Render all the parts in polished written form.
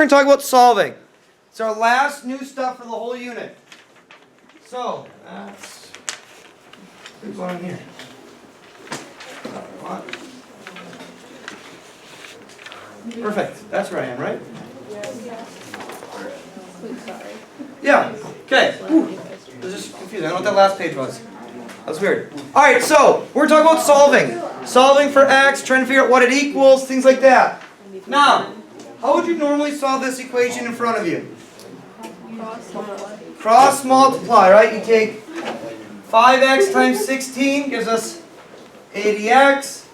We're going to talk about solving. It's our last new stuff for the whole unit. So, that's what's going on here. Perfect. That's where I am, right? Yeah. Okay. Ooh. This is confusing. I don't know what that last page was. That's weird. Alright, so we're talking about solving. Solving for x, trying to figure out what it equals, things like that. Now, how would you normally solve this equation in front of you? Cross multiply, right? You take 5x times 16 gives us 80x.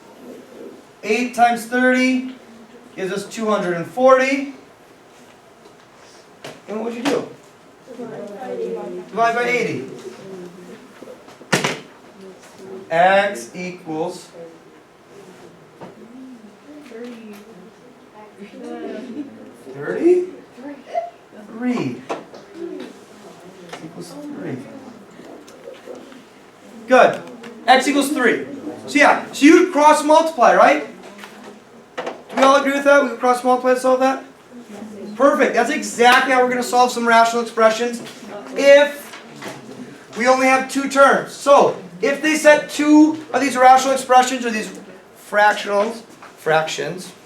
8 times 30 gives us 240. And what would you do? Divide by 80. X equals 30? 3. Equals 3. Good. X equals 3. So yeah, so you would cross multiply, right? Do we all agree with that? We would cross multiply to solve that? Perfect. That's exactly how we're going to solve some rational expressions if we only have two terms. So, if they set two of these rational expressions or these fractions,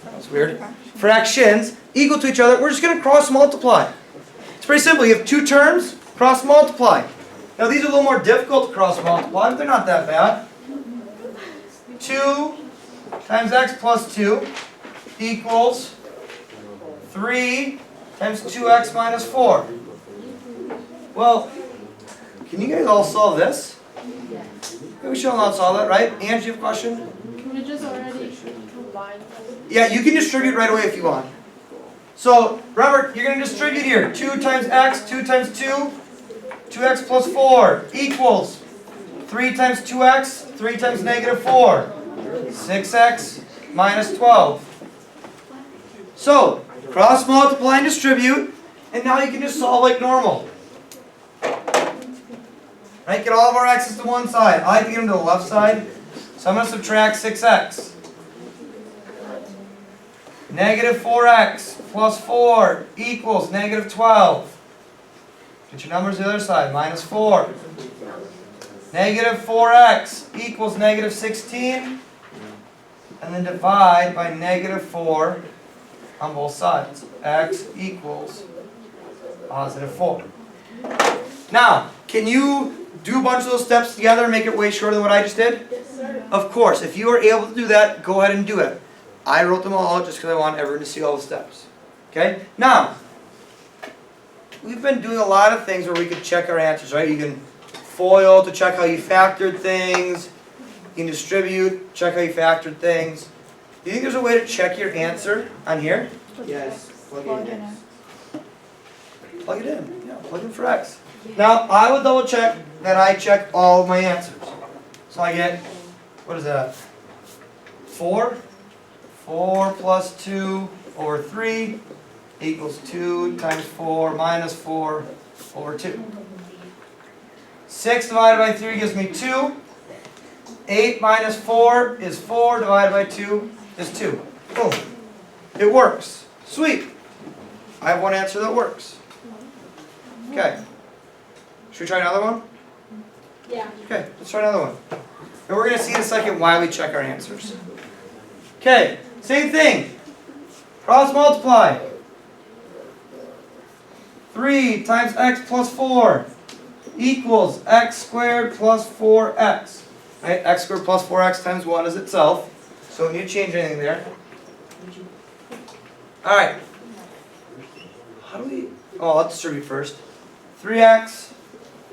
that's weird, fractions equal to each other, we're just going to cross multiply. It's pretty simple. You have two terms, cross multiply. Now these are a little more difficult to cross multiply, but they're not that bad. 2 times x plus 2 equals 3 times 2x minus 4. Well, can you guys all solve this? We should all solve that, right? Angie, you have a question? Can we just already combine them? Yeah, you can distribute right away if you want. So, remember, you're going to distribute here. 2 times x, 2 times 2, 2x plus 4 equals 3 times 2x, 3 times negative 4, 6x minus 12. So, cross multiply and distribute, and now you can just solve like normal. Right, get all of our x's to one side. I like to get them to the left side, so I'm going to subtract 6x. Negative 4x plus 4 equals negative 12. Get your numbers to the other side. Minus 4. Negative 4x equals negative 16. And then divide by negative 4 on both sides. X equals positive 4. Now, can you do a bunch of those steps together and make it way shorter than what I just did? Yes, sir. Of course. If you are able to do that, go ahead and do it. I wrote them all out just because I want everyone to see all the steps. Okay? Now, we've been doing a lot of things where we could check our answers, right? You can FOIL to check how you factored things. You can distribute, check how you factored things. Do you think there's a way to check your answer on here? Yes. Plug it in. Plug it in. Yeah, plug in for x. Now, I would double check that I check all of my answers. So I get, what is that? 4? 4 plus 2 over 3 equals 2 times 4 minus 4 over 2. 6 divided by 3 gives me 2. 8 minus 4 is 4 divided by 2 is 2. Boom. It works. Sweet. I have one answer that works. Okay. Should we try another one? Yeah. Okay, let's try another one. And we're going to see in a second why we check our answers. Okay, same thing. Cross multiply. 3 times x plus 4 equals x squared plus 4x. Right? X squared plus 4x times 1 is itself. So we need to change anything there. Alright. How do we... Oh, let's distribute first. 3x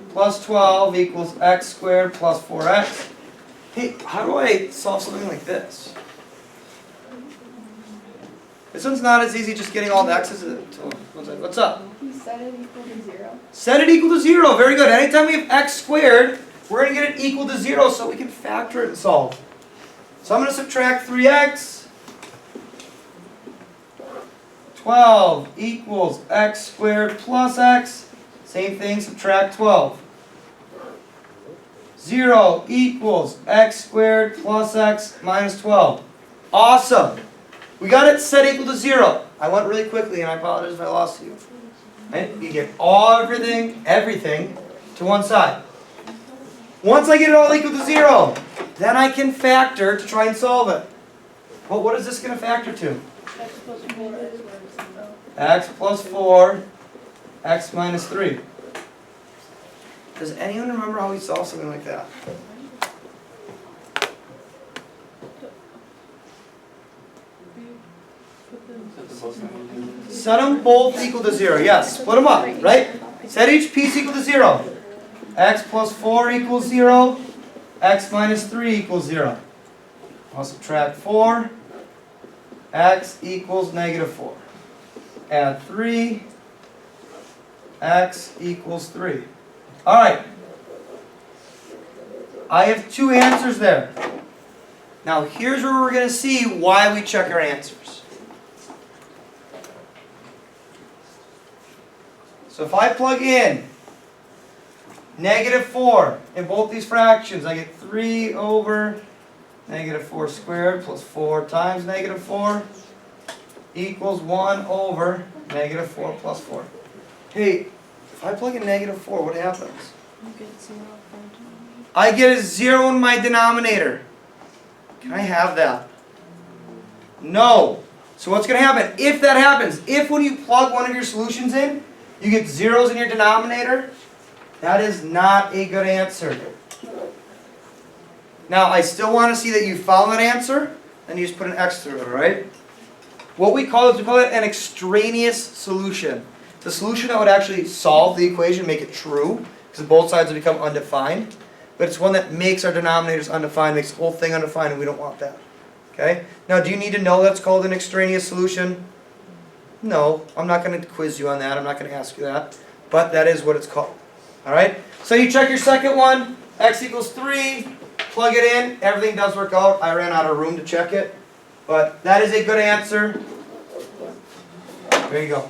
plus 12 equals x squared plus 4x. Hey, how do I solve something like this? This one's not as easy just getting all the x's. What's up? You set it equal to 0. Set it equal to 0. Very good. Anytime we have x squared, we're going to get it equal to 0 so we can factor it and solve. So I'm going to subtract 3x. 12 equals x squared plus x. Same thing, subtract 12. 0 equals x squared plus x minus 12. Awesome. We got it set equal to 0. I went really quickly and I apologize if I lost you. Right? You get everything to one side. Once I get it all equal to 0, then I can factor to try and solve it. Well, what is this going to factor to? X plus 4, x minus 3. Does anyone remember how we solved something like that? Set them both equal to 0. Yes, split them up, right? Set each piece equal to 0. X plus 4 equals 0. X minus 3 equals 0. I'll subtract 4. X equals negative 4. Add 3. X equals 3. Alright. I have two answers there. Now here's where we're going to see why we check our answers. So if I plug in negative 4 in both these fractions, I get 3 over negative 4 squared plus 4 times negative 4 equals 1 over negative 4 plus 4. Hey, if I plug in negative 4, what happens? I get a 0 in my denominator. Can I have that? No. So what's going to happen? If that happens, if when you plug one of your solutions in, you get zeros in your denominator, that is not a good answer. Now, I still want to see that you found that answer, and you just put an X through it, right? What we call it an extraneous solution. It's a solution that would actually solve the equation, make it true, because both sides would become undefined. But it's one that makes our denominators undefined, makes the whole thing undefined, and we don't want that. Okay? Now, do you need to know that's called an extraneous solution? No, I'm not going to quiz you on that. I'm not going to ask you that. But that is what it's called. Alright? So you check your second one. X equals 3. Plug it in. Everything does work out. I ran out of room to check it. But that is a good answer. There you go.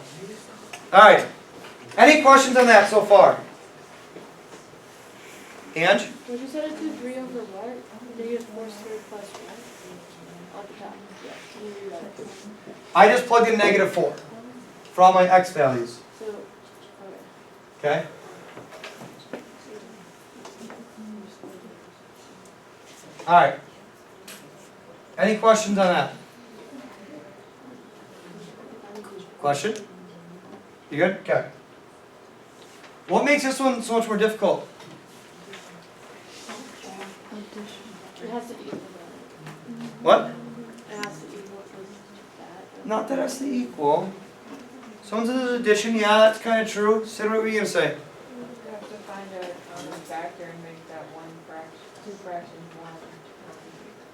Alright. Any questions on that so far? Ange? Would you set it to 3 over what? Negative 4 squared plus 1? On the top. Yeah. So you got it. I just plugged in negative 4 for all my x values. So, Okay? Alright. Any questions on that? Question? You good? Okay. What makes this one so much more difficult? it has to equal that. What? It has to equal that. Not that it has to equal. Someone says addition, yeah, that's kind of true. Sid, what were you going to say? You have to find a common factor and make that one fraction, two fractions one.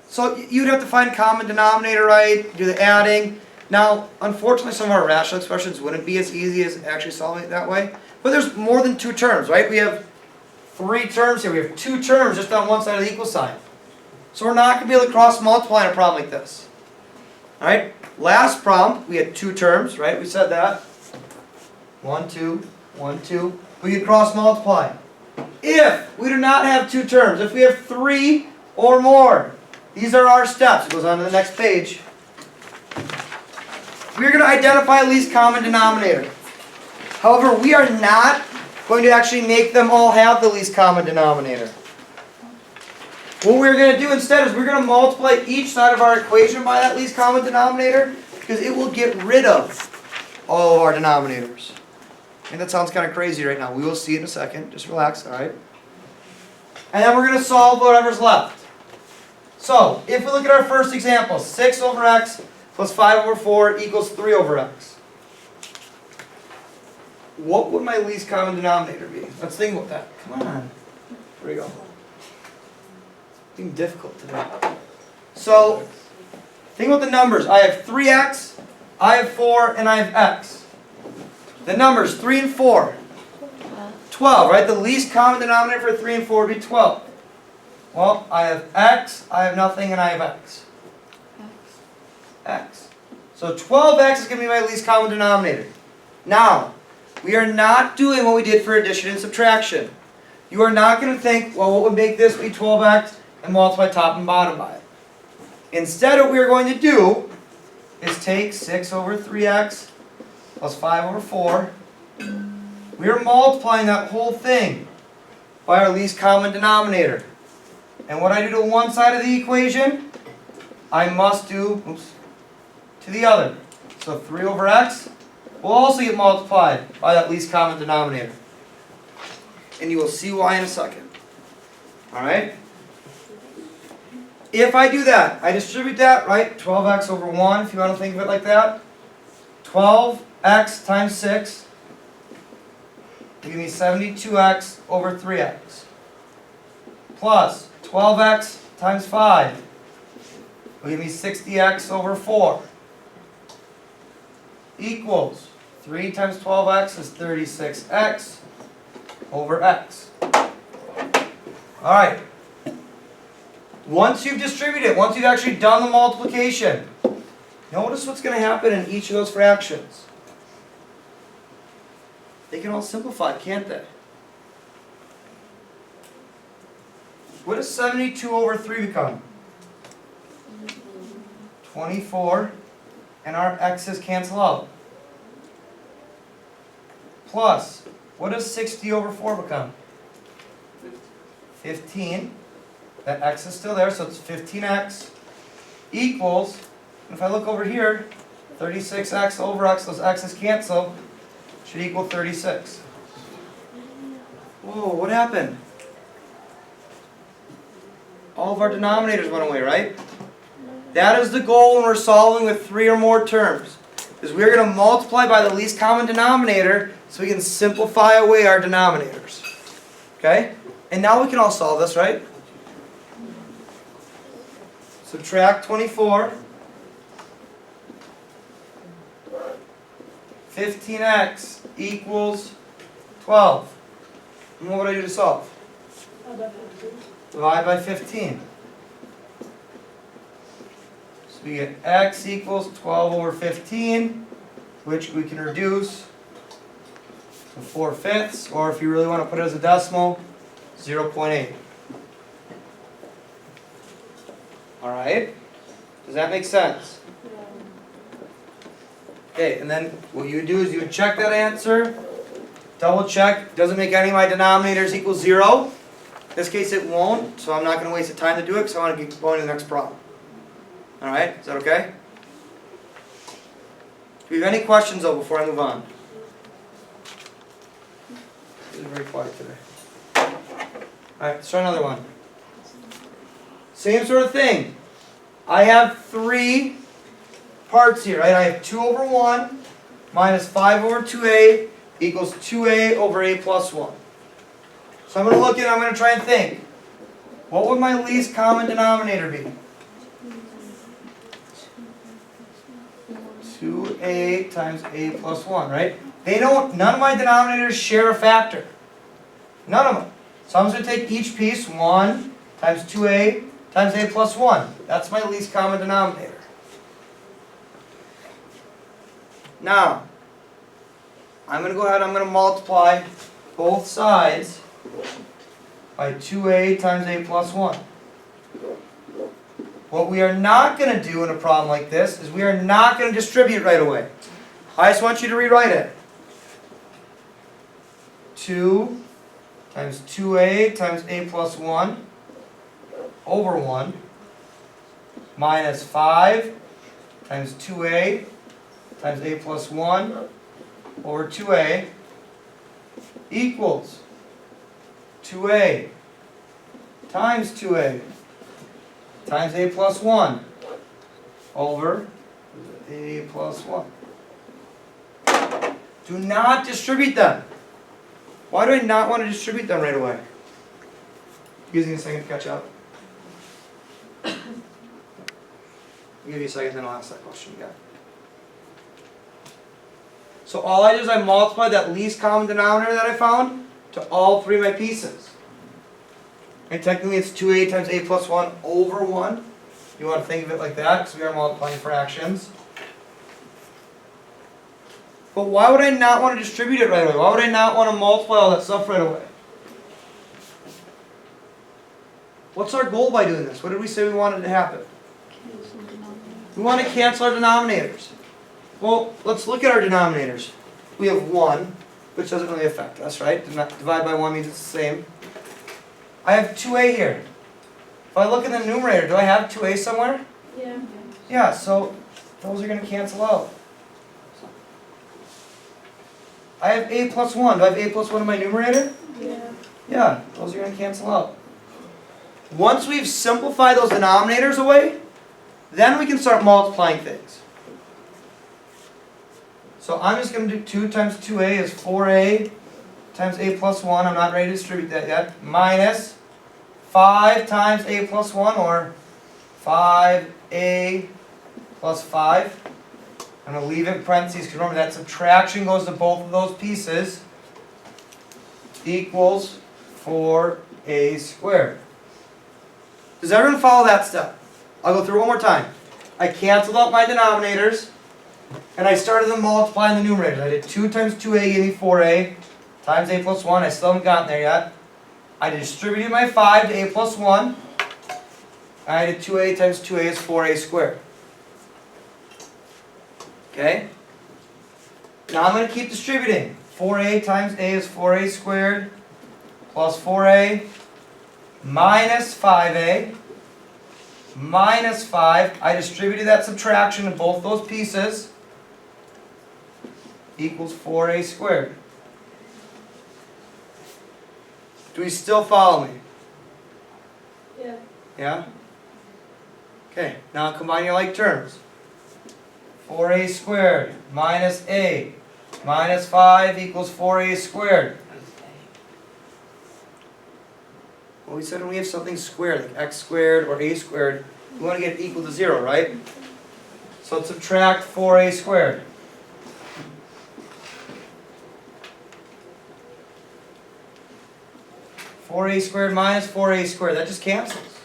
So you'd have to find common denominator, right? Do the adding. Now, unfortunately, some of our rational expressions wouldn't be as easy as actually solving it that way. But there's more than 2 terms, right? We have 3 terms here. We have 2 terms just on one side of the equal sign. So we're not going to be able to cross multiply in a problem like this. Alright? Last problem, we had 2 terms, right? We said that. 1, 2, 1, 2. We could cross multiply. If we do not have 2 terms, if we have 3 or more, these are our steps. It goes on to the next page. We're going to identify least common denominator. However, we are not going to actually make them all have the least common denominator. What we're going to do instead is we're going to multiply each side of our equation by that least common denominator because it will get rid of all of our denominators. And that sounds kind of crazy right now. We will see it in a second. Just relax, alright? And then we're going to solve whatever's left. So, if we look at our first example, 6 over x plus 5 over 4 equals 3 over x. What would my least common denominator be? Let's think about that. Come on. Here we go. Being difficult today. So, think about the numbers. I have 3x, I have 4, and I have x. The numbers, 3 and 4. 12, right? The least common denominator for 3 and 4 would be 12. Well, I have x, I have nothing, and I have x. X. So 12x is going to be my least common denominator. Now, we are not doing what we did for addition and subtraction. You are not going to think, well, what would make this be 12x and multiply top and bottom by it. Instead, what we are going to do is take 6 over 3x plus 5 over 4. We are multiplying that whole thing by our least common denominator. And what I do to one side of the equation, I must do to the other. So 3 over x will also get multiplied by that least common denominator. And you will see why in a second. Alright? If I do that, I distribute that, right? 12x over 1, if you want to think of it like that. 12x times 6 will give me 72x over 3x. Plus 12x times 5 will give me 60x over 4. Equals 3 times 12x is 36x over x. Alright. Once you've distributed, once you've actually done the multiplication, notice what's going to happen in each of those fractions. They can all simplify, can't they? What does 72 over 3 become? 24, and our x's cancel out. Plus, what does 60 over 4 become? 15. That x is still there, so it's 15x equals, if I look over here, 36x over x, those x's cancel, should equal 36. Whoa, what happened? All of our denominators went away, right? That is the goal when we're solving with 3 or more terms. Is we're going to multiply by the least common denominator so we can simplify away our denominators. Okay? And now we can all solve this, right? Subtract 24. 15x equals 12. And what would I do to solve? Divide by 15. So we get x equals 12 over 15, which we can reduce to 4/5, or if you really want to put it as a decimal, 0.8. Alright? Does that make sense? Okay, and then what you would do is you would check that answer, double check, doesn't make any of my denominators equal 0. In this case it won't, so I'm not going to waste the time to do it because I want to keep going to the next problem. Alright, is that okay? Do you have any questions though before I move on? This is very quiet today. Alright, let's try another one. Same sort of thing. I have 3 parts here, right? I have 2 over 1 minus 5 over 2a equals 2a over a plus 1. So I'm going to look at it, I'm going to try and think. What would my least common denominator be? 2a times a plus 1, right? None of my denominators share a factor. None of them. So I'm just going to take each piece, 1 times 2a times a plus 1. That's my least common denominator. Now, I'm going to go ahead and I'm going to multiply both sides by 2a times a plus 1. What we are not going to do in a problem like this is we are not going to distribute right away. I just want you to rewrite it. 2 times 2a times a plus 1 over 1 minus 5 times 2a times a plus 1 over 2a equals 2a times 2a times a plus 1 over a plus 1. Do not distribute them. Why do I not want to distribute them right away? Give me a second to catch up. I'll give you a second, then I'll ask that question again. So all I did is I multiplied that least common denominator that I found to all 3 of my pieces. And technically it's 2a times a plus 1 over 1. You want to think of it like that because we are multiplying fractions. But why would I not want to distribute it right away? Why would I not want to multiply all that stuff right away? What's our goal by doing this? What did we say we wanted to happen? We want to cancel our denominators. Well, let's look at our denominators. We have 1, which doesn't really affect us, right? Divide by 1 means it's the same. I have 2a here. If I look in the numerator, do I have 2a somewhere? Yeah. Yeah, so those are going to cancel out. I have a plus 1. Do I have a plus 1 in my numerator? Yeah. Yeah, those are going to cancel out. Once we've simplified those denominators away, then we can start multiplying things. So I'm just going to do 2 times 2a is 4a times a plus 1. I'm not ready to distribute that yet. Minus 5 times a plus 1, or 5a plus 5. I'm going to leave it in parentheses because remember that subtraction goes to both of those pieces. Equals 4a squared. Does everyone follow that step? I'll go through it one more time. I canceled out my denominators, and I started to multiply in the numerators. I did 2 times 2a gave me 4a times a plus 1. I still haven't gotten there yet. I distributed my 5 to a plus 1. I did 2a times 2a is 4a squared. Okay? Now I'm going to keep distributing. 4a times a is 4a squared plus 4a minus 5a minus 5. I distributed that subtraction in both those pieces. Equals 4a squared. Do we still follow me? Yeah. Yeah? Okay, now combine your like terms. 4a squared minus a minus 5 equals 4a squared. Well, we said when we have something squared, like x squared or a squared, we want to get it equal to 0, right? So let's subtract 4a squared. (4a squared minus 4a squared), that just cancels.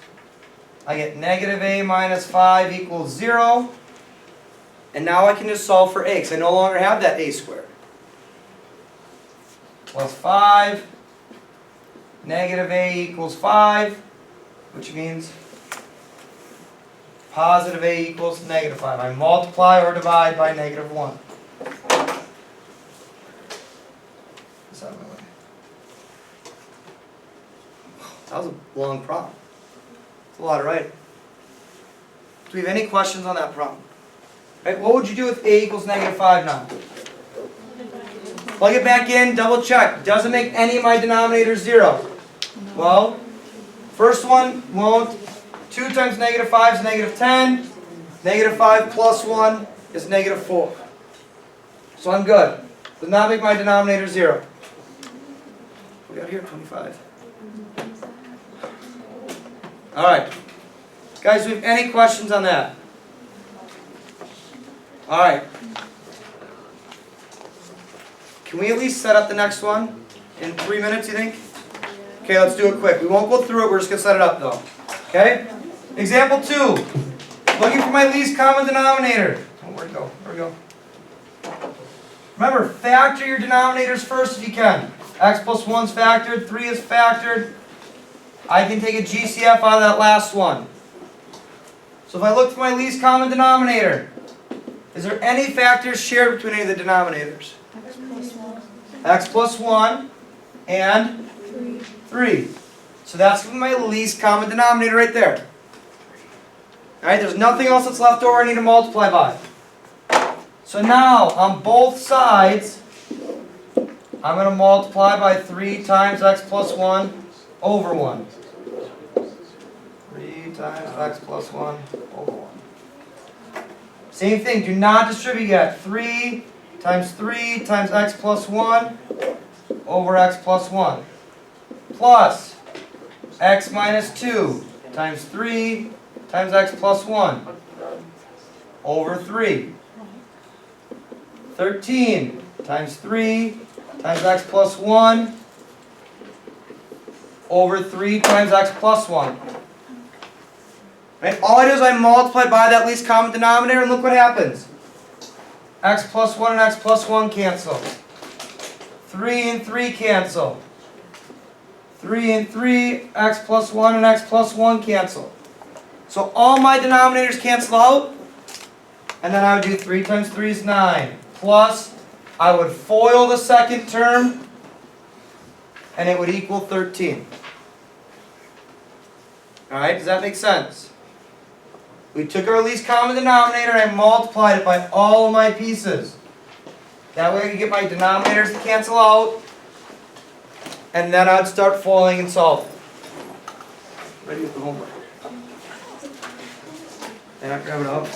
I get negative a minus 5 equals 0. And now I can just solve for a, because I no longer have that a squared. Plus 5, negative a equals 5, which means positive a equals negative 5. I multiply or divide by negative 1. That's out of my way. That was a long problem. It's a lot of writing. Do we have any questions on that problem? Right, what would you do with a equals negative 5 now? Plug it back in, double check. Doesn't make any of my denominators 0. Well, first one won't. 2 times negative 5 is negative 10. Negative 5 plus 1 is negative 4. So I'm good. Does not make my denominator 0. What do we got here? 25. Alright. Guys, do we have any questions on that? Alright. Can we at least set up the next one in 3 minutes, you think? Okay, let's do it quick. We won't go through it, we're just going to set it up though. Okay? Example 2. Looking for my least common denominator. Oh, where'd it go? Where'd it go? Remember, factor your denominators first if you can. X plus 1 is factored, 3 is factored. I can take a GCF out of that last one. So if I look for my least common denominator, is there any factors shared between any of the denominators? X plus 1 and 3. So that's going to be my least common denominator right there. Alright, there's nothing else that's left over I need to multiply by. So now, on both sides, I'm going to multiply by 3 times x plus 1 over 1. 3 times x plus 1 over 1. Same thing, do not distribute yet. 3 times x plus 1 over x plus 1. Plus x minus 2 times 3 times x plus 1 over 3. 13 times 3 times x plus 1 over 3 times x plus 1. Right? All I do is I multiply by that least common denominator, and look what happens. X plus 1 and x plus 1 cancel. 3 and 3 cancel. 3 and 3, x plus 1 and x plus 1 cancel. So all my denominators cancel out, And then I would do 3 times 3 is 9. Plus, I would FOIL the second term, and it would equal 13. Alright, does that make sense? We took our least common denominator and I multiplied it by all of my pieces. That way I could get my denominators to cancel out, and then I'd start FOILing and solving. Ready with the homework. And I grab it up.